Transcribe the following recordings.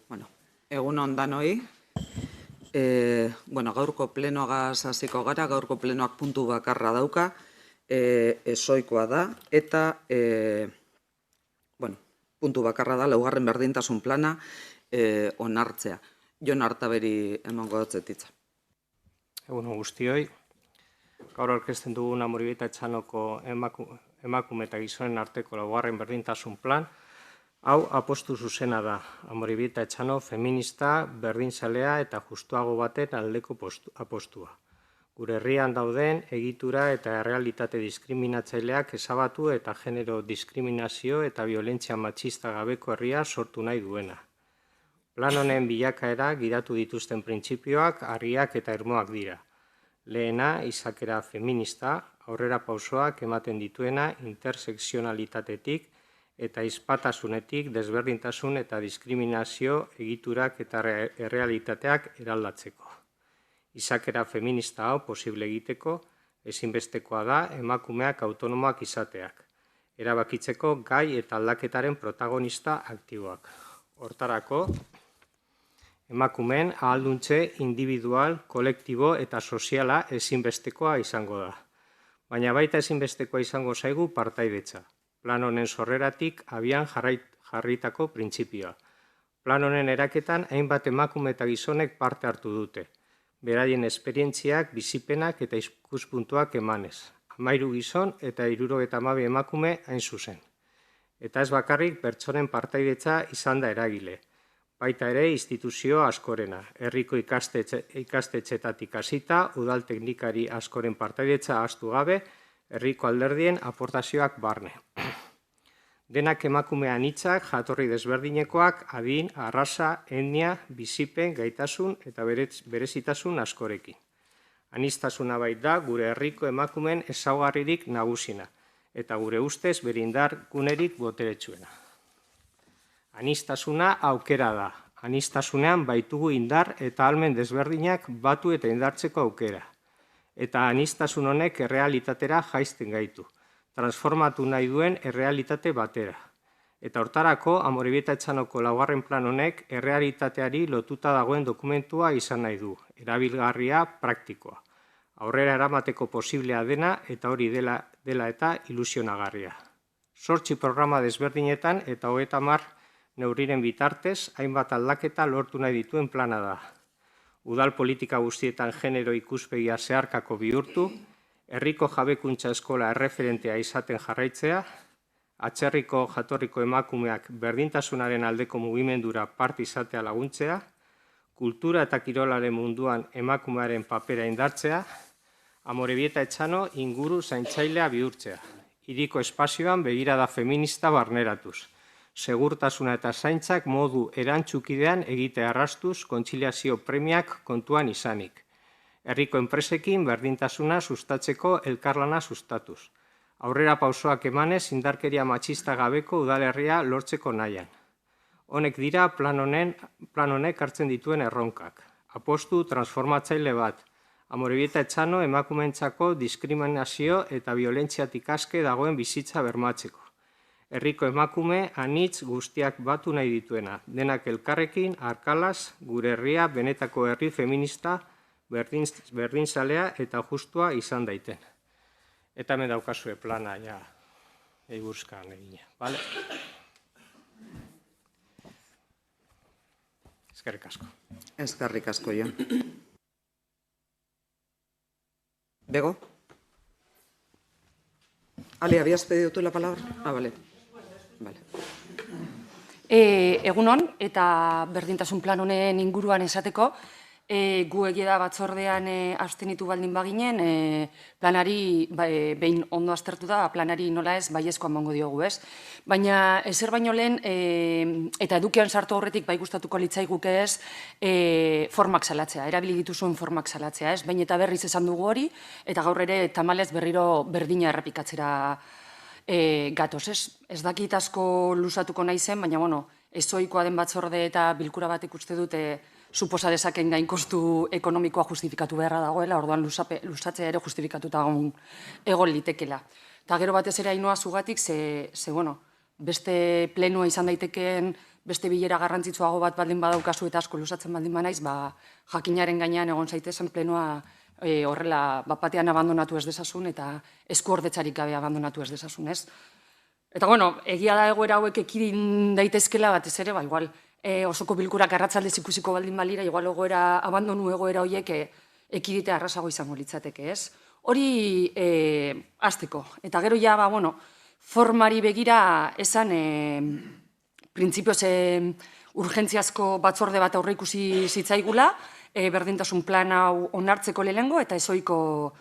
Bueno, egun on danoi. Gaurko plenoagaz hasiko gara, gaurko plenoak puntu bakarra dauka, ezoikoa da, eta puntu bakarra da, laugarren berdintasun plana onartzea. Jon Artaberi emango dutzetitza. Egun guztioi, gaur aurkezten dugun Amoribeta Etxanoko emakume eta gizonen arteko laugarren berdintasun plan. Hau apostu zuzena da, Amoribeta Etxano feminista, berdinzalea eta justuago baten aldeko apostua. Gure herrian dauden egitura eta errealitate diskriminatzaileak ezabatu eta genero diskriminazio eta violentzia matxista gabeko herria sortu nahi duena. Plan honen bilakaera gidatu dituzten printzipioak, argiak eta irmoak dira. Lehena, izakera feminista, aurrera pausoak ematen dituena intersekzionalitatetik eta izpatasunetik desberdintasun eta diskriminazio egiturak eta errealitateak eraldatzeko. Izakera feminista hau posible egiteko, ezinbestekoa da emakumeak autonomoak izateak, erabakitzeko gai eta aldaketaren protagonista aktiboak. Hortarako, emakumeen ahalduntze individual, kolektibo eta soziala ezinbestekoa izango da. Baina baita ezinbestekoa izango zaigu partaidetza. Plan honen sorreratik abian jarritako printzipioa. Plan honen eraketan hainbat emakume eta gizonek parte hartu dute. Beraien esperientziak, bizipenak eta ikuspuntuak emanez. 13 gizon eta 72 emakume hain zuzen. Eta ez bakarrik pertsonen partaidetza izan da eragile. Baita ere instituzio askorena, herriko ikastetxetatik hasita, udal teknikari askoren partaidetza ahaztu gabe, herriko alderdien aportazioak barne. Denak emakumean hitzak, jatorri desberdinekoak, adin, arraza, etnia, bizipen, gaitasun eta berezitasun askorekin. Aniztasuna baita gure herriko emakumeen ezaugarririk nagusina, eta gure ustez bere indar gunerik boteretsuena. Aniztasuna aukera da. Aniztasunean baitugu indar eta ahalmen desberdinak batu eta indartzeko aukera. Eta aniztasun honek errealitatera jaisten gaitu, transformatu nahi duen errealitate batera. Eta hortarako, Amoribeta Etxanoko laugarren plan honek errealitateari lotuta dagoen dokumentua izan nahi du, erabilgarria, praktikoa. Aurrera eramateko posiblea dena eta hori dela eta ilusionagarria. 8 programa desberdinetan eta 30 neurriren bitartez, hainbat aldaketa lortu nahi dituen plana da. Udal politika guztietan genero ikuspegia zeharkako bihurtu, herriko jabekuntza eskola erreferentea izaten jarraitzea, atzerriko jatorriko emakumeak berdintasunaren aldeko mugimendura parte izatea laguntzea, kultura eta kirolaren munduan emakumearen papera indartzea, Amoribeta Etxano inguru zaintzailea bihurtzea, hiriko espazioan begirada feminista barneratuz, segurtasuna eta zaintzak modu erantzukidean egite arrastuz kontziliazio premiak kontuan izanik. Herriko enpresekin berdintasuna sustatzeko elkarlana sustatuz. Aurrera pausoak emanez indarkeria matxista gabeko udalerria lortzeko nahian. Honek dira plan honek hartzen dituen erronkak. Apostu transformatzaile bat. Amoribeta Etxano emakumeentzako diskriminazio eta violentziatik aske dagoen bizitza bermatzeko. Herriko emakume anitz guztiak batu nahi dituena, denak elkarrekin, arkalaz, gure herria benetako herri feminista, berdinzalea eta justua izan daiten. Eta hemen daukazue plana, ja, eigurzkan egina, bale? Eskerrik asko. Eskerrik asko, Jon. Bego? Ali, ¿habías pedido tú la palabra? Ah, vale. Egunon, eta berdintasun plan honen inguruan esateko, gu egia da batzordean abstenitu baldin baginen, planari, behin ondo aztertu da, planari nola ez, baiezkoan emango diogu, ez? Baina, ezer baino lehen, eta edukian sartu horretik bai gustatuko litzaiguke ez, formak salatzea, erabili dituzuen formak salatzea, ez? Baina eta berriz esan dugu hori, eta gaur ere tamalez berriro berdina errepikatzera gatoz, ez? Ez dakit asko luzatuko nahi zen, baina, bueno, ezoikoa den batzorde eta bilkura batek uste dute suposa dezaken gainkostu ekonomikoa justifikatu beharra dagoela, orduan luzatzea ere justifikatuta egon litekela. Eta gero batez ere Ainhoa zugatik, beste plenoa izan daitekeen beste bilera garrantzitsuago bat baldin badaukazu eta asko luzatzen baldin banaiz, jakinaren gainean egon zaitezen plenoa horrela batean abandonatu ez dezasun eta eskuordetzarik gabe abandonatu ez dezasun, ez? Eta, bueno, egia da egoera hauek ekidin daitezkela batez ere, igual osoko bilkurak arratsaldez ikusiko baldin balira, igual abandonu egoera horiek ekiditea arrasago izango litzateke, ez? Hori hasteko. Eta gero ja, formari begira esan printzipioz urgentziazko batzorde bat aurreikusi zitzaigula, berdintasun plan hau onartzeko lehenengo eta ezoiko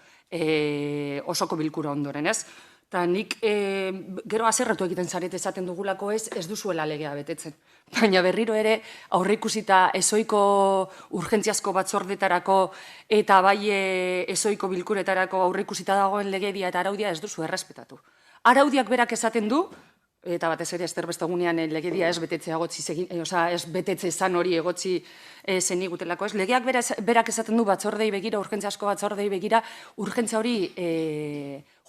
osoko bilkura ondoren, ez? Eta nik gero azerratu egiten zaret esaten dugulako ez duzuela legea betetzen. Baina berriro ere aurreikusita ezoiko urgentziazko batzordetarako eta bai ezoiko bilkuretarako aurreikusita dagoen legedia eta araudia ez duzu errespetatu. Araudiak berak esaten du, eta batez ere esterbestogunean legedia ez betetze zan hori egotzi zenigutelako ez. Legeak berak esaten du batzordei begira, urgentziazko batzordei begira, urgentzia hori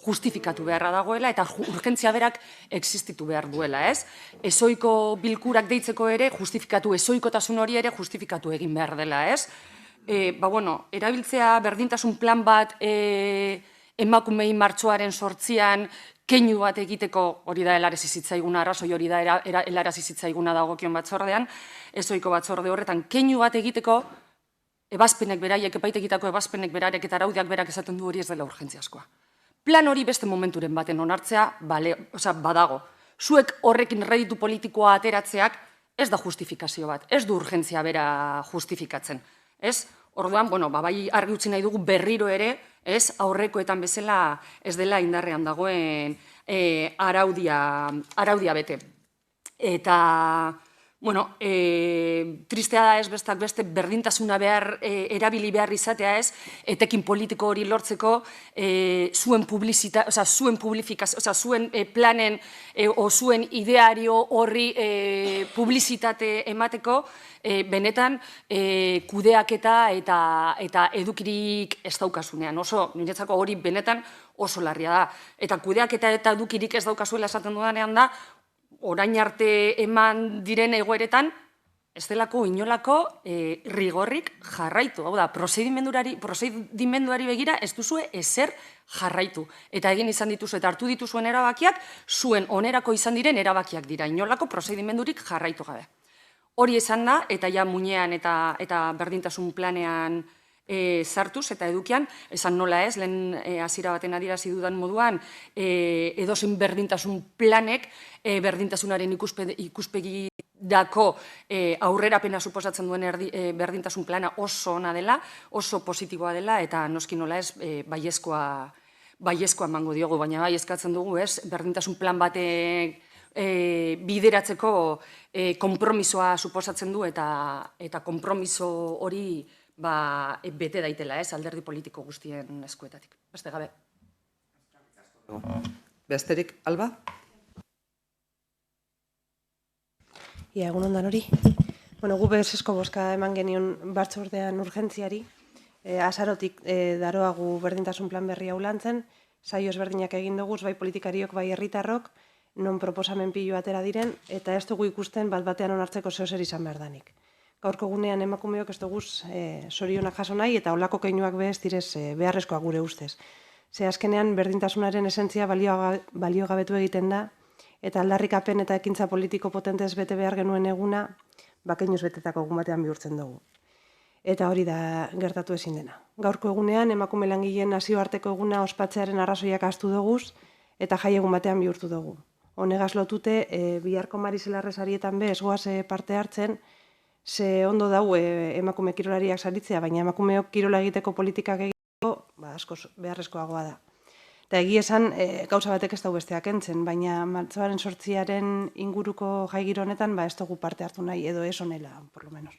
justifikatu beharra dagoela eta urgentzia berak existitu behar duela, ez? Ezoiko bilkurak deitzeko ere justifikatu, ezoikotasun hori ere justifikatu egin behar dela, ez? Erabiltzea berdintasun plan bat emakumei martxoaren 8an keinu bat egiteko, hori da helarazi zitzaiguna, arrazoi hori da helarazi zitzaiguna dagokion batzordean, ezoiko batzorde horretan keinu bat egiteko, ebazpenek beraiek, epaitegitako ebazpenek berarek eta araudiak berak esaten du hori ez dela urgentziazkoa. Plan hori beste momenturen baten onartzea badago. Zuek horrekin reditu politikoa ateratzeak ez da justifikazio bat, ez du urgentzia bera justifikatzen. Orduan, bai argi utzi nahi dugu berriro ere, aurrekoetan bezala ez dela indarrean dagoen araudia bete. Eta, tristea da ez bestak beste berdintasuna erabili behar izatea ez, etekin politiko hori lortzeko zuen planen o zuen ideario horri publizitate emateko, benetan kudeaketa eta edukirik ez daukasunean. Niretzako hori benetan oso larria da. Eta kudeaketa eta edukirik ez daukazuela esaten dudanean da, orain arte eman diren egoeretan, ez delako inolako rigorrik jarraitu. Hau da, prozedimenduari begira ez duzue ezer jarraitu. Eta egin izan dituzu eta hartu dituzuen erabakiak, zuen onerako izan diren erabakiak dira. Inolako prozedimendurik jarraitu gabe. Hori esan da, eta ja muinean eta berdintasun planean sartuz eta edukian, esan nola ez, lehen hasiera baten adierazi dudan moduan, edozein berdintasun planek berdintasunaren ikuspegidako aurrerapena suposatzen duen berdintasun plana oso ona dela, oso positiboa dela, eta noski nola ez baiezkoa emango diogu, baina bai eskatzen dugu ez, berdintasun plan batek bideratzeko konpromisoa suposatzen du eta konpromiso hori bete daitela ez, alderdi politiko guztien eskuetatik. Beste gabe. Besterik, Alba? Egun ondan hori. Gu bezesko bozka eman genion batzordean urgentziari, azarotik daroagu berdintasun plan berri hau lantzen, saio ezberdinak egin duguz, bai politikariok, bai herritarrok, non proposamen pilu atera diren, eta ez dugu ikusten bat-batean onartzeko zehozer izan behar danik. Gaurko gunean emakumeok ez dugu zorionak jaso nahi, eta olako keinuak bez direz beharrezkoa gure ustez. Ze azkenean berdintasunaren esentzia baliogabetu egiten da, eta aldarrikapen eta ekintza politiko potentez bete behar genuen eguna, bakeinuz betetako egun batean bihurtzen dugu. Eta hori da gertatu ezin dena. Gaurko egunean emakume langileen nazioarteko eguna ospatzearen arrazoiak ahaztu duguz, eta jai egun batean bihurtu dugu. Honegaz lotute, biharko Mariselarre sarietan bez goaz parte hartzen, ze ondo dau emakume kirolariak saritzea, baina emakumeok kirola egiteko politikak egiteko, asko beharrezkoagoa da. Eta egia esan, gauza batek ez dau besteak entzen, baina martxoaren 8 inguruko jai giro honetan, ez dugu parte hartu nahi, edo ez honela, por lo menos.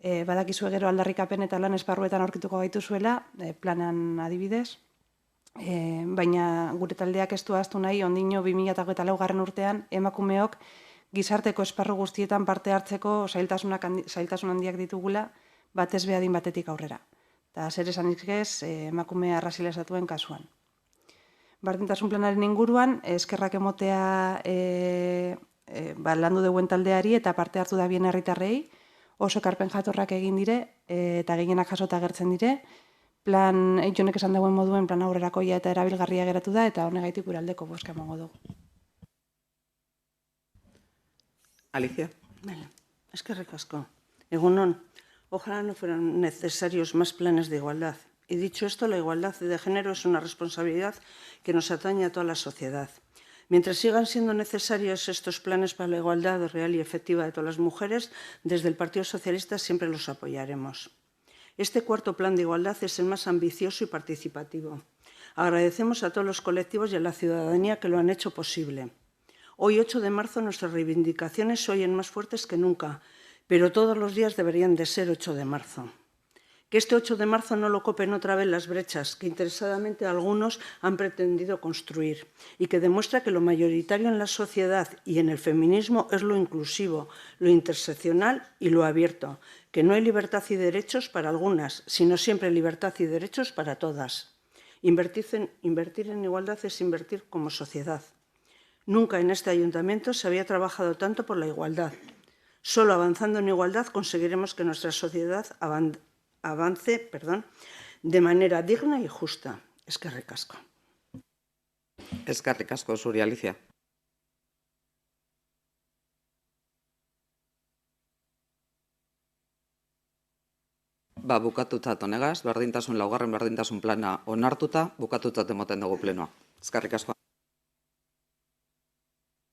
Badakizue gero aldarrikapen eta lan esparruetan aurkituko gaituzuela, planan adibidez, baina gure taldeak ez du ahaztu nahi, ondino 2024 urtean, emakumeok gizarteko esparru guztietan parte hartzeko zailtasun handiak ditugula, batez behadin batetik aurrera. Eta zer esanik ez, emakume arrazilezatuen kasuan. Berdintasun planaren inguruan, eskerrak emotea landu deuen taldeari eta parte hartu da bien herritarrei, oso ekarpen jatorrak egin dire eta gehienak jasota agertzen dire. Plan, Jonek esan dagoen moduen plan aurrerakoia eta erabilgarria geratu da eta honegaitik gure aldeko bozka emango dugu. Alicia. Vale, eskerrik asko. Egunon, ojalá no fueran necesarios más planes de igualdad. Y dicho esto, la igualdad de género es una responsabilidad que nos atañe a toda la sociedad. Mientras sigan siendo necesarios estos planes para la igualdad real y efectiva de todas las mujeres, desde el Partido Socialista siempre los apoyaremos. Este cuarto plan de igualdad es el más ambicioso y participativo. Agradecemos a todos los colectivos y a la ciudadanía que lo han hecho posible. Hoy, 8 de marzo, nuestras reivindicaciones se oyen más fuertes que nunca, pero todos los días deberían de ser 8 de marzo. Que este 8 de marzo no lo copen otra vez las brechas que interesadamente algunos han pretendido construir y que demuestra que lo mayoritario en la sociedad y en el feminismo es lo inclusivo, lo interseccional y lo abierto, que no hay libertad y derechos para algunas, sino siempre libertad y derechos para todas. Invertir en igualdad es invertir como sociedad. Nunca en este ayuntamiento se había trabajado tanto por la igualdad. Solo avanzando en igualdad conseguiremos que nuestra sociedad avance de manera digna y justa. Eskerrik asko. Eskerrik asko zuri, Alicia. Bukatuta honegaz, berdintasun laugarren berdintasun plana onartuta, bukatuta emoten dugu plenoa. Eskerrik asko.